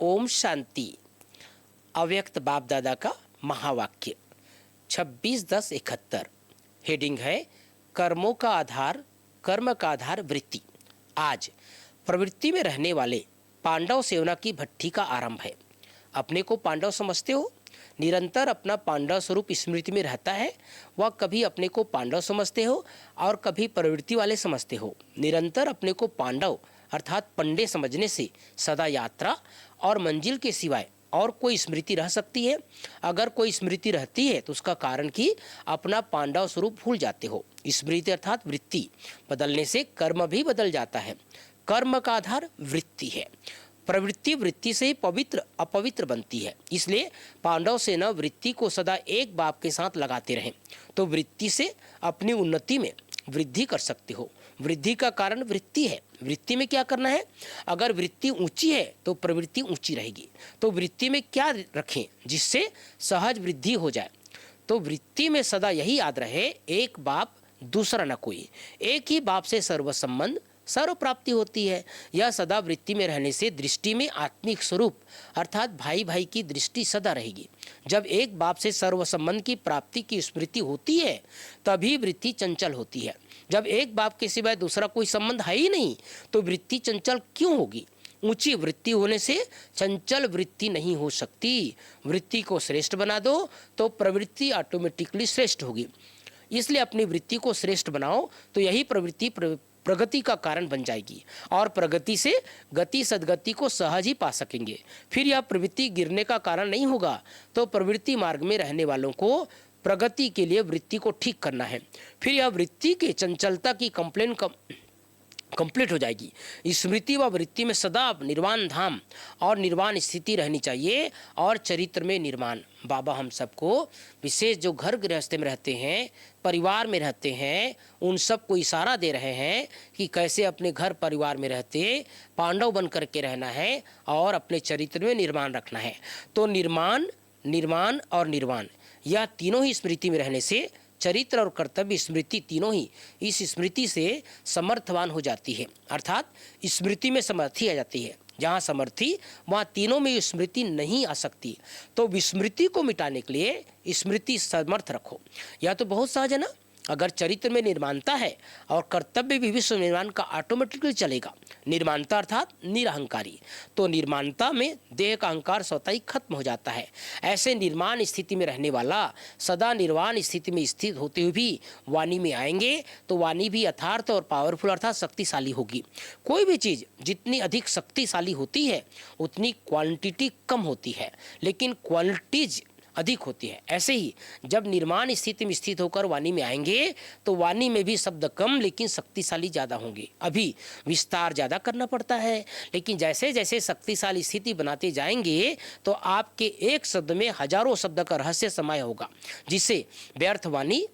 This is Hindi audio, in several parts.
ओम शांति। अव्यक्त बाप दादा का महावाक्य 26/10/71। हेडिंग है कर्मों का आधार, कर्म का आधार वृत्ति। आज प्रवृत्ति में रहने वाले पांडव सेवना की भट्ठी का आरंभ है। अपने को पांडव समझते हो? निरंतर अपना पांडव स्वरूप स्मृति में रहता है। वह कभी अपने को पांडव समझते हो और कभी प्रवृत्ति वाले समझते हो। निरंतर अपने को पांडव अर्थात पंडे समझने से सदा यात्रा और मंजिल के सिवाय और कोई स्मृति रह सकती है? अगर कोई स्मृति रहती है तो उसका कारण कि अपना पांडव स्वरूप भूल जाते हो। स्मृति अर्थात वृत्ति बदलने से कर्म भी बदल जाता है। कर्म का आधार वृत्ति है। प्रवृत्ति वृत्ति से ही पवित्र अपवित्र बनती है। इसलिए पांडव सेना वृत्ति को सदा एक बाप के साथ लगाते रहें तो वृत्ति से अपनी उन्नति में वृद्धि कर सकते हो। वृद्धि का कारण वृत्ति है। वृत्ति में क्या करना है? अगर वृत्ति ऊंची है तो प्रवृत्ति ऊंची रहेगी। तो वृत्ति में क्या रखें जिससे सहज वृद्धि हो जाए? तो वृत्ति में सदा यही याद रहे, एक बाप दूसरा न कोई, एक ही बाप से सर्व संबंध सर्व प्राप्ति होती है। यह सदा वृत्ति में रहने से दृष्टि में आत्मिक स्वरूप अर्थात भाई भाई की दृष्टि सदा रहेगी। जब एक बाप से सर्व संबंध की प्राप्ति की स्मृति होती है तभी वृत्ति चंचल होती है। जब एक बाप के सिवाय दूसरा कोई संबंध है ही नहीं तो वृत्ति चंचल क्यों होगी? ऊंची वृत्ति होने से चंचल वृत्ति नहीं हो सकती। वृत्ति को श्रेष्ठ बना दो तो प्रवृत्ति ऑटोमेटिकली श्रेष्ठ होगी। इसलिए अपनी वृत्ति को श्रेष्ठ बनाओ तो यही प्रवृत्ति प्रगति का कारण बन जाएगी और प्रगति से गति सद्गति को सहज ही पा सकेंगे। फिर यह प्रवृत्ति गिरने का कारण नहीं होगा। तो प्रवृत्ति मार्ग में रहने वालों को प्रगति के लिए वृत्ति को ठीक करना है। फिर यह वृत्ति के चंचलता की कंप्लेन कंप्लीट हो जाएगी। स्मृति व वृत्ति में सदा निर्वाण धाम और निर्वाण स्थिति रहनी चाहिए और चरित्र में निर्माण। बाबा हम सबको विशेष जो घर गृहस्थी में रहते हैं, परिवार में रहते हैं, उन सबको इशारा दे रहे हैं कि कैसे अपने घर परिवार में रहते पांडव बन करके रहना है और अपने चरित्र में निर्माण रखना है। तो निर्माण, निर्माण और निर्वाण यह तीनों ही स्मृति में रहने से चरित्र और कर्तव्य स्मृति तीनों ही इस स्मृति से समर्थवान हो जाती है। अर्थात स्मृति में समर्थी आ जाती है। जहाँ समर्थी वहाँ तीनों में स्मृति नहीं आ सकती। तो विस्मृति को मिटाने के लिए स्मृति समर्थ रखो। यह तो बहुत सहज है ना। अगर चरित्र में निर्माणता है और कर्तव्य भी विश्व निर्माण का ऑटोमेटिकली चलेगा। निर्माणता अर्थात निरहंकारी। तो निर्माणता में देह का अहंकार स्वतः ही खत्म हो जाता है। ऐसे निर्माण स्थिति में रहने वाला सदा निर्वाण स्थिति में स्थित होते हुए भी वाणी में आएंगे तो वाणी भी यथार्थ और पावरफुल अर्थात शक्तिशाली होगी। कोई भी चीज़ जितनी अधिक शक्तिशाली होती है उतनी क्वांटिटी कम होती है, लेकिन क्वालिटीज अधिक होती है। ऐसे ही जब निर्माण स्थिति में स्थित होकर वाणी में आएंगे तो वाणी में भी शब्द कम लेकिन शक्तिशाली ज़्यादा होंगे। अभी विस्तार ज़्यादा करना पड़ता है, लेकिन जैसे जैसे शक्तिशाली स्थिति बनाते जाएंगे तो आपके एक शब्द में हजारों शब्द का रहस्य समाया होगा, जिससे व्यर्थ वाणी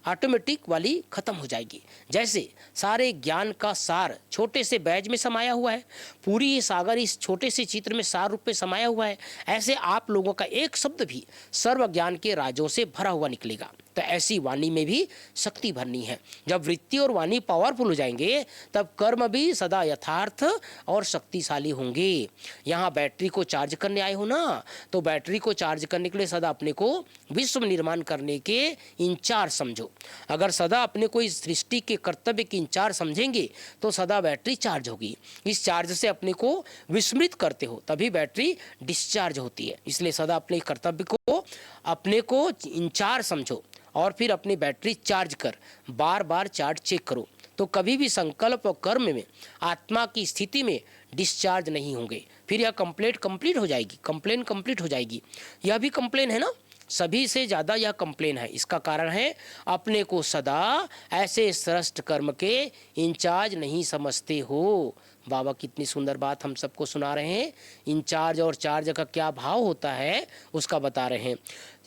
ऑटोमेटिक वाली खत्म हो जाएगी। जैसे सारे ज्ञान का सार छोटे से बैज में समाया हुआ है, पूरी सागर इस छोटे से चित्र में सार रूप में समाया हुआ है, ऐसे आप लोगों का एक शब्द भी सर्व ज्ञान के राजों से भरा हुआ निकलेगा। तो ऐसी वाणी में भी शक्ति भरनी है। जब वृत्ति और वाणी पावरफुल हो जाएंगे तब कर्म भी सदा यथार्थ और शक्तिशाली होंगे। यहाँ बैटरी को चार्ज करने आए हो ना, तो बैटरी को चार्ज करने के लिए सदा अपने को विश्व निर्माण करने के इंचार्ज समझो। अगर सदा अपने को इस सृष्टि के कर्तव्य के इंचार्ज समझेंगे तो सदा बैटरी चार्ज होगी। इस चार्ज से अपने को विस्मृत करते हो तभी बैटरी डिस्चार्ज होती है। इसलिए सदा अपने कर्तव्य को अपने को इंचार्ज समझो और फिर अपनी बैटरी चार्ज कर बार बार चार्ज चेक करो। तो कभी भी संकल्प और कर्म में आत्मा की स्थिति में डिस्चार्ज नहीं होंगे। फिर यह कंप्लीट हो जाएगी, कंप्लेन कंप्लीट हो जाएगी। यह भी कंप्लेन है ना, सभी से ज़्यादा यह कंप्लेन है। इसका कारण है अपने को सदा ऐसे श्रेष्ठ कर्म के इंचार्ज नहीं समझते हो। बाबा कितनी सुंदर बात हम सबको सुना रहे हैं। इंचार्ज और चार्ज का क्या भाव होता है उसका बता रहे हैं।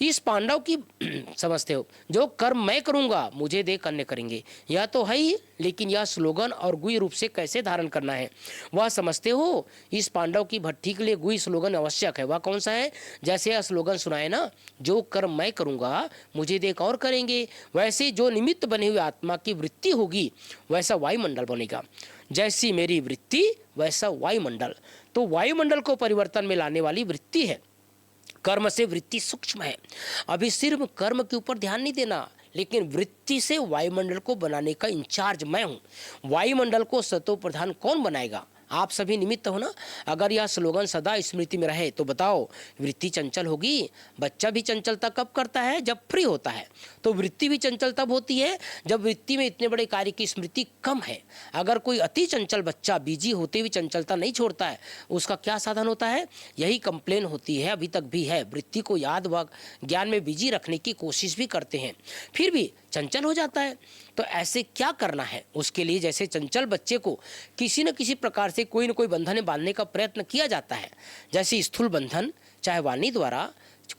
इस पांडव की समझते हो, जो कर्म मैं करूंगा मुझे देख अन्य करेंगे, यह तो है ही, लेकिन यह स्लोगन और गुई रूप से कैसे धारण करना है वह समझते हो। इस पांडव की भट्ठी के लिए गुई स्लोगन आवश्यक है। वह कौन सा है? जैसे यह स्लोगन सुनाए ना, जो कर्म मैं करूंगा मुझे देख और करेंगे, वैसे जो निमित्त बने हुए आत्मा की वृत्ति होगी वैसा वायुमंडल बनेगा। जैसी मेरी वृत्ति वैसा वायुमंडल। तो वायुमंडल को परिवर्तन में लाने वाली वृत्ति है। कर्म से वृत्ति सूक्ष्म है। अभी सिर्फ कर्म के ऊपर ध्यान नहीं देना, लेकिन वृत्ति से वायुमंडल को बनाने का इंचार्ज मैं हूं। वायुमंडल को सतो प्रधान कौन बनाएगा? आप सभी निमित्त हो ना। अगर यह स्लोगन सदा स्मृति में रहे तो बताओ वृत्ति चंचल होगी? बच्चा भी चंचलता कब करता है? जब फ्री होता है। तो वृत्ति भी चंचल तब होती है जब वृत्ति में इतने बड़े कार्य की स्मृति कम है। अगर कोई अति चंचल बच्चा बिजी होते हुए चंचलता नहीं छोड़ता है, उसका क्या साधन होता है? यही कंप्लेन होती है, अभी तक भी है। वृत्ति को याद व ज्ञान में बिजी रखने की कोशिश भी करते हैं, फिर भी चंचल हो जाता है। तो ऐसे क्या करना है? उसके लिए जैसे चंचल बच्चे को किसी न किसी प्रकार से कोई न कोई बंधन में बांधने का प्रयत्न किया जाता है, जैसे स्थूल बंधन चाहे वाणी द्वारा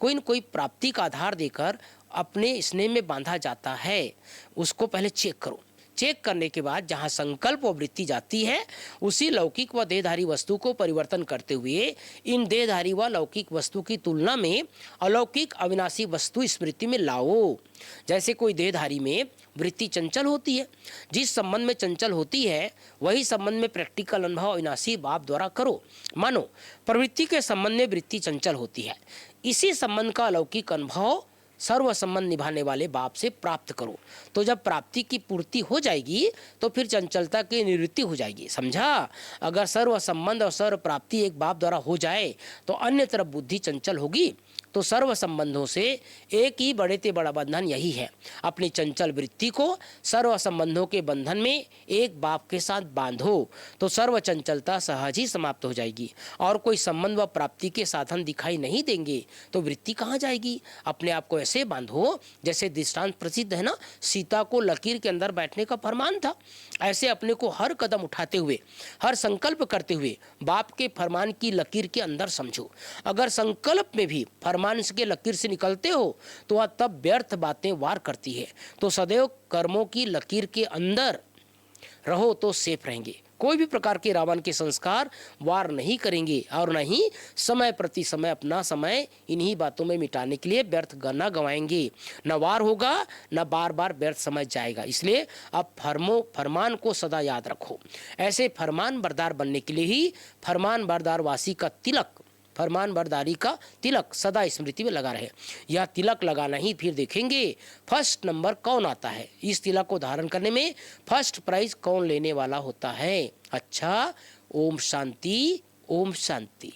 कोई न कोई प्राप्ति का आधार देकर अपने स्नेह में बांधा जाता है। उसको पहले चेक करो। चेक करने के बाद जहाँ संकल्प व वृत्ति जाती है, उसी लौकिक व देहधारी वस्तु को परिवर्तन करते हुए इन देहधारी व लौकिक वस्तु की तुलना में अलौकिक अविनाशी वस्तु स्मृति में लाओ। जैसे कोई देहधारी में वृत्ति चंचल होती है, जिस संबंध में चंचल होती है वही संबंध में प्रैक्टिकल अनुभव अविनाशी बाप द्वारा करो। मानो प्रवृत्ति के संबंध में वृत्ति चंचल होती है, इसी संबंध का अलौकिक अनुभव सर्व संबंध निभाने वाले बाप से प्राप्त करो। तो जब प्राप्ति की पूर्ति हो जाएगी तो फिर चंचलता की निवृत्ति हो जाएगी। समझा? अगर सर्व संबंध और सर्व प्राप्ति एक बाप द्वारा हो जाए तो अन्य तरफ बुद्धि चंचल होगी। तो सर्व संबंधों से एक ही बड़े ते बड़ा बंधन यही है, अपनी चंचल वृत्ति को सर्व संबंधों के बंधन में एक बाप के साथ बांधो तो सर्व चंचलता सहज ही समाप्त हो जाएगी और कोई संबंध व प्राप्ति के साधन दिखाई नहीं देंगे। तो वृत्ति कहाँ जाएगी? अपने आप को ऐसे बांधो जैसे दृष्टांत प्रसिद्ध है ना, सीता को लकीर के अंदर बैठने का फरमान था। ऐसे अपने को हर कदम उठाते हुए, हर संकल्प करते हुए बाप के फरमान की लकीर के अंदर समझो। अगर संकल्प में भी फरमान के लकीर से निकलते हो तो वह तब व्यर्थ बातें वार करती है। तो सदैव कर्मों की लकीर के अंदर रहो तो सेफ रहेंगे। कोई भी प्रकार के रावण के संस्कार वार नहीं करेंगे और न ही समय प्रति समय अपना समय इन्हीं बातों में मिटाने के लिए व्यर्थ न गंवाएंगे। न वार होगा न बार बार व्यर्थ समय जाएगा। इसलिए अब फरमान को सदा याद रखो। ऐसे फरमान बरदार बनने के लिए ही फरमान बरदार वासी का तिलक, फरमान बरदारी का तिलक सदा स्मृति में लगा रहे। यह तिलक लगाना ही फिर देखेंगे फर्स्ट नंबर कौन आता है। इस तिलक को धारण करने में फर्स्ट प्राइज कौन लेने वाला होता है। अच्छा, ओम शांति, ओम शांति।